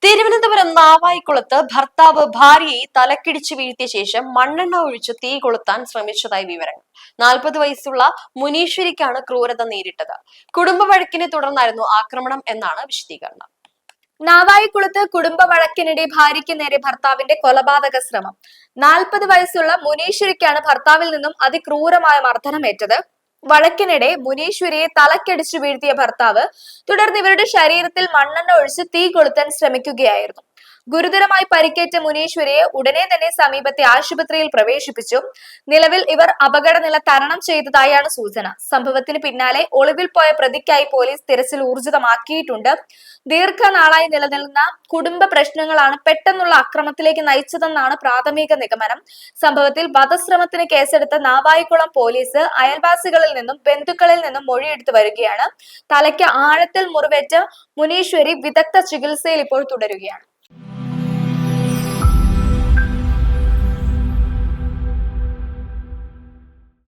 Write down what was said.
തിരുവനന്തപുരം നാവായിക്കുളത്ത് ഭർത്താവ് ഭാര്യയെ തലക്കിടിച്ചു വീഴ്ത്തിയ ശേഷം മണ്ണെണ്ണ ഒഴിച്ച് തീ കൊളുത്താൻ ശ്രമിച്ചതായി വിവരങ്ങൾ. 40 വയസ്സുള്ള മുനീശ്വരിക്കാണ് ക്രൂരത നേരിട്ടത്. കുടുംബ വഴക്കിനെ തുടർന്നായിരുന്നു ആക്രമണം എന്നാണ് വിശദീകരണം. നാവായിക്കുളത്ത് കുടുംബ വഴക്കിനിടെ ഭാര്യയ്ക്ക് നേരെ ഭർത്താവിന്റെ കൊലപാതക ശ്രമം. 40 വയസ്സുള്ള മുനീശ്വരിക്കാണ് ഭർത്താവിൽ നിന്നും അതിക്രൂരമായ മർദ്ദനമേറ്റത്. വഴക്കിനിടെ മുനീശ്വരിയെ തലക്കടിച്ചു വീഴ്ത്തിയ ഭർത്താവ് തുടർന്ന് ഇവരുടെ ശരീരത്തിൽ മണ്ണെണ്ണ ഒഴിച്ച് തീ കൊളുത്താൻ ശ്രമിക്കുകയായിരുന്നു. ഗുരുതരമായി പരിക്കേറ്റ മുനീശ്വരിയെ ഉടനെ തന്നെ സമീപത്തെ ആശുപത്രിയിൽ പ്രവേശിപ്പിച്ചു. നിലവിൽ ഇവർ അപകടനില തരണം ചെയ്തതായാണ് സൂചന. സംഭവത്തിന് പിന്നാലെ ഒളിവിൽ പോയ പ്രതിക്കായി പോലീസ് തിരച്ചിൽ ഊർജിതമാക്കിയിട്ടുണ്ട്. ദീർഘനാളായി നിലനിൽക്കുന്ന കുടുംബ പ്രശ്നങ്ങളാണ് പെട്ടെന്നുള്ള അക്രമത്തിലേക്ക് നയിച്ചതെന്നാണ് പ്രാഥമിക നിഗമനം. സംഭവത്തിൽ വധശ്രമത്തിന് കേസെടുത്ത നാവായിക്കുളം പോലീസ് അയൽവാസികളിൽ നിന്നും ബന്ധുക്കളിൽ നിന്നും മൊഴിയെടുത്തു വരികയാണ്. തലയ്ക്ക് ആഴത്തിൽ മുറിവേറ്റ മുനീശ്വരി വിദഗ്ധ ചികിത്സയിൽ ഇപ്പോൾ തുടരുകയാണ്.